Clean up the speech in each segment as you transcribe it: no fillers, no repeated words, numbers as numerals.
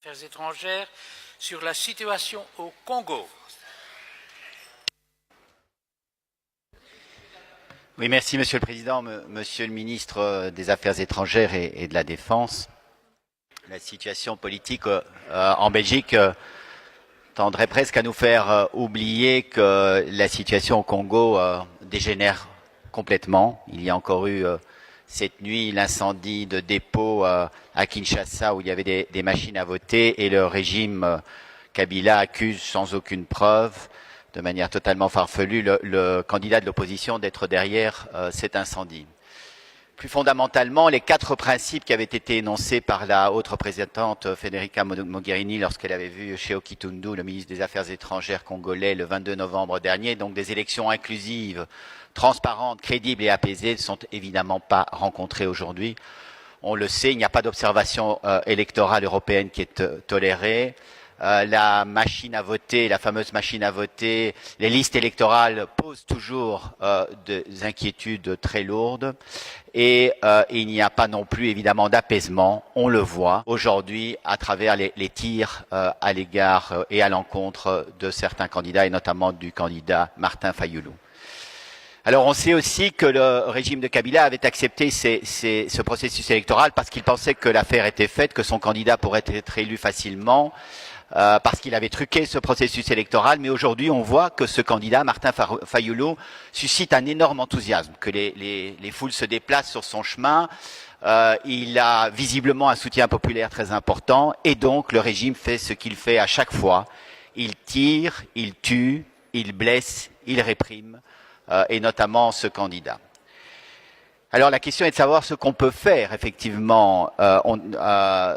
Affaires étrangères sur la situation au Congo. Oui, merci Monsieur le Président, Monsieur le Ministre des Affaires étrangères et de la Défense. La situation politique en Belgique tendrait presque à nous faire oublier que la situation au Congo dégénère complètement. Il y a encore eu cette nuit l'incendie de dépôt à Kinshasa où il y avait des machines à voter et le régime Kabila accuse sans aucune preuve, de manière totalement farfelue, le candidat de l'opposition d'être derrière cet incendie. Plus fondamentalement, les 4 principes qui avaient été énoncés par la haute représentante Federica Mogherini lorsqu'elle avait vu Sheikh Kitundu, le ministre des Affaires étrangères congolais, le 22 novembre dernier, donc des élections inclusives, transparentes, crédibles et apaisées, ne sont évidemment pas rencontrés aujourd'hui. On le sait, il n'y a pas d'observation électorale européenne qui est tolérée. La machine à voter, la fameuse machine à voter, les listes électorales posent toujours des inquiétudes très lourdes et il n'y a pas non plus évidemment d'apaisement, on le voit aujourd'hui à travers les tirs à l'égard et à l'encontre de certains candidats et notamment du candidat Martin Fayulu. Alors on sait aussi que le régime de Kabila avait accepté ce processus électoral parce qu'il pensait que l'affaire était faite, que son candidat pourrait être élu facilement, parce qu'il avait truqué ce processus électoral. Mais aujourd'hui on voit que ce candidat, Martin Fayulu, suscite un énorme enthousiasme, que les foules se déplacent sur son chemin. Il a visiblement un soutien populaire très important et donc le régime fait ce qu'il fait à chaque fois. Il tire, il tue, il blesse, il réprime. Et notamment ce candidat. Alors la question est de savoir ce qu'on peut faire effectivement par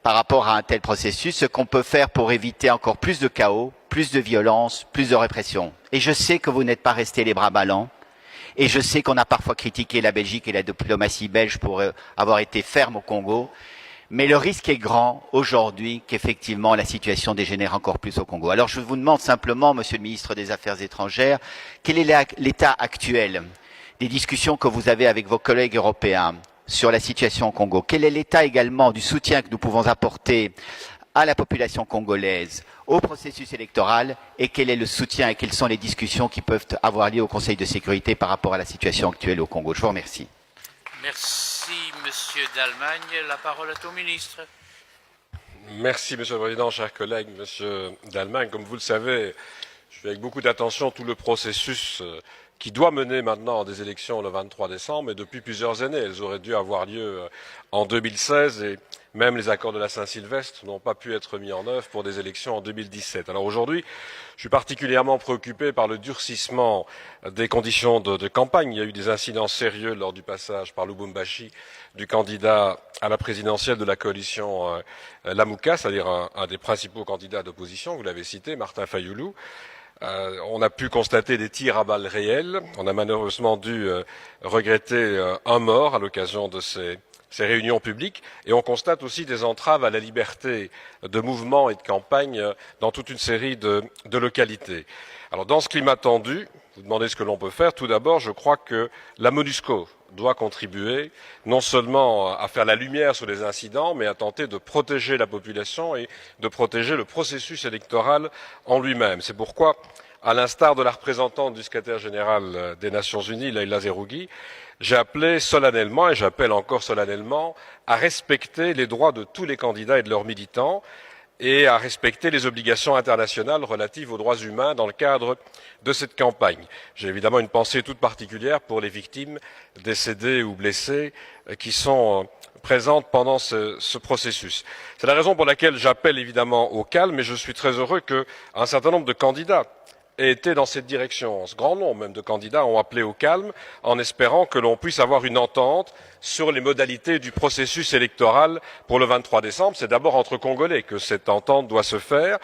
rapport à un tel processus, ce qu'on peut faire pour éviter encore plus de chaos, plus de violence, plus de répression. Et je sais que vous n'êtes pas restés les bras ballants, et je sais qu'on a parfois critiqué la Belgique et la diplomatie belge pour avoir été ferme au Congo, mais le risque est grand aujourd'hui qu'effectivement la situation dégénère encore plus au Congo. Alors je vous demande simplement, Monsieur le ministre des Affaires étrangères, quel est l'état actuel des discussions que vous avez avec vos collègues européens sur la situation au Congo? Quel est l'état également du soutien que nous pouvons apporter à la population congolaise, au processus électoral, et quel est le soutien et quelles sont les discussions qui peuvent avoir lieu au Conseil de sécurité par rapport à la situation actuelle au Congo? Je vous remercie. Merci, Monsieur d'Allemagne. La parole est au ministre. Merci, Monsieur le Président, chers collègues, Monsieur d'Allemagne. Comme vous le savez, je suis avec beaucoup d'attention tout le processus qui doit mener maintenant des élections le 23 décembre, et depuis plusieurs années. Elles auraient dû avoir lieu en 2016 et même les accords de la Saint-Sylvestre n'ont pas pu être mis en œuvre pour des élections en 2017. Alors aujourd'hui, je suis particulièrement préoccupé par le durcissement des conditions de campagne. Il y a eu des incidents sérieux lors du passage par Lubumbashi du candidat à la présidentielle de la coalition Lamuka, c'est-à-dire un des principaux candidats d'opposition, vous l'avez cité, Martin Fayulu. On a pu constater des tirs à balles réelles. On a malheureusement dû regretter un mort à l'occasion de ces réunions publiques, et on constate aussi des entraves à la liberté de mouvement et de campagne dans toute une série de localités. Alors dans ce climat tendu, vous demandez ce que l'on peut faire. Tout d'abord, je crois que la MONUSCO doit contribuer non seulement à faire la lumière sur les incidents, mais à tenter de protéger la population et de protéger le processus électoral en lui-même. C'est pourquoi, à l'instar de la représentante du secrétaire général des Nations Unies, Leïla Zerougui, j'ai appelé solennellement, et j'appelle encore solennellement, à respecter les droits de tous les candidats et de leurs militants, et à respecter les obligations internationales relatives aux droits humains dans le cadre de cette campagne. J'ai évidemment une pensée toute particulière pour les victimes décédées ou blessées qui sont présentes pendant ce processus. C'est la raison pour laquelle j'appelle évidemment au calme, et je suis très heureux qu'un certain nombre de candidats aient été dans cette direction. Ce grand nombre même de candidats ont appelé au calme en espérant que l'on puisse avoir une entente sur les modalités du processus électoral pour le 23 décembre. C'est d'abord entre Congolais que cette entente doit se faire.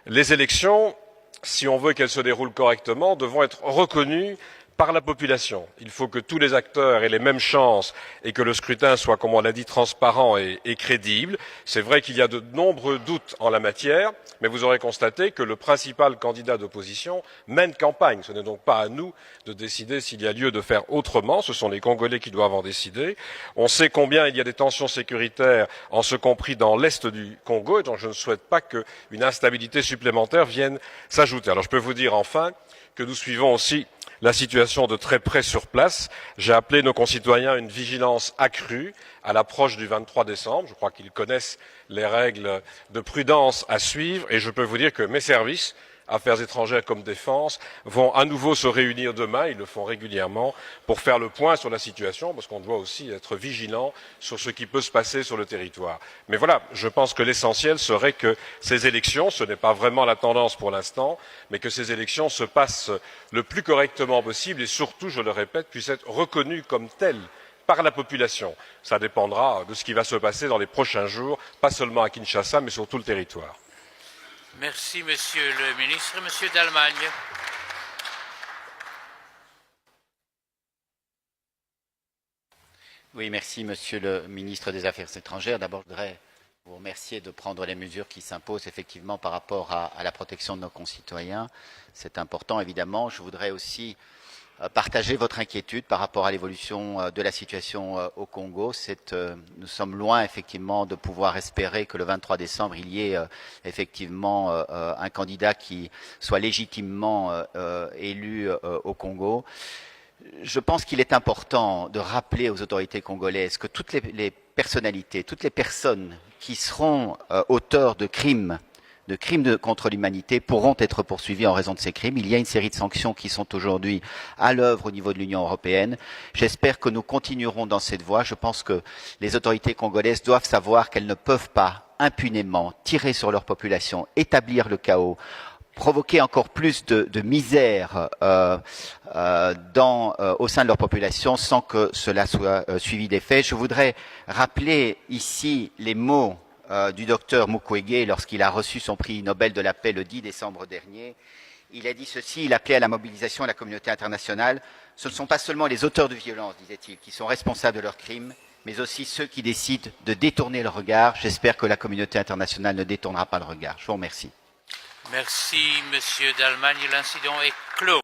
Les élections, si on veut qu'elles se déroulent correctement, devront être reconnues par la population. Il faut que tous les acteurs aient les mêmes chances et que le scrutin soit, comme on l'a dit, transparent et crédible. C'est vrai qu'il y a de nombreux doutes en la matière, mais vous aurez constaté que le principal candidat d'opposition mène campagne. Ce n'est donc pas à nous de décider s'il y a lieu de faire autrement. Ce sont les Congolais qui doivent en décider. On sait combien il y a des tensions sécuritaires, en ce compris dans l'est du Congo, et donc je ne souhaite pas qu'une instabilité supplémentaire vienne s'ajouter. Alors je peux vous dire enfin que nous suivons aussi la situation de très près sur place. J'ai appelé nos concitoyens à une vigilance accrue à l'approche du 23 décembre. Je crois qu'ils connaissent les règles de prudence à suivre et je peux vous dire que mes services, Affaires étrangères comme Défense, vont à nouveau se réunir demain, ils le font régulièrement, pour faire le point sur la situation, parce qu'on doit aussi être vigilant sur ce qui peut se passer sur le territoire. Mais voilà, je pense que l'essentiel serait que ces élections, ce n'est pas vraiment la tendance pour l'instant, mais que ces élections se passent le plus correctement possible et surtout, je le répète, puissent être reconnues comme telles par la population. Ça dépendra de ce qui va se passer dans les prochains jours, pas seulement à Kinshasa, mais sur tout le territoire. Merci, Monsieur le ministre. Monsieur d'Allemagne. Oui, merci, Monsieur le ministre des Affaires étrangères. D'abord, je voudrais vous remercier de prendre les mesures qui s'imposent effectivement par rapport à la protection de nos concitoyens. C'est important, évidemment. Je voudrais aussi partager votre inquiétude par rapport à l'évolution de la situation au Congo. Nous sommes loin effectivement de pouvoir espérer que le 23 décembre, il y ait effectivement un candidat qui soit légitimement élu au Congo. Je pense qu'il est important de rappeler aux autorités congolaises que toutes les personnalités, toutes les personnes qui seront auteurs de crimes contre l'humanité pourront être poursuivis en raison de ces crimes. Il y a une série de sanctions qui sont aujourd'hui à l'œuvre au niveau de l'Union européenne. J'espère que nous continuerons dans cette voie. Je pense que les autorités congolaises doivent savoir qu'elles ne peuvent pas impunément tirer sur leur population, établir le chaos, provoquer encore plus de misère au sein de leur population sans que cela soit suivi d'effet. Je voudrais rappeler ici les mots du docteur Mukwege lorsqu'il a reçu son prix Nobel de la paix le 10 décembre dernier. Il a dit ceci, il appelait à la mobilisation de la communauté internationale. Ce ne sont pas seulement les auteurs de violence, disait-il, qui sont responsables de leurs crimes, mais aussi ceux qui décident de détourner le regard. J'espère que la communauté internationale ne détournera pas le regard. Je vous remercie. Merci, Monsieur d'Allemagne. L'incident est clos.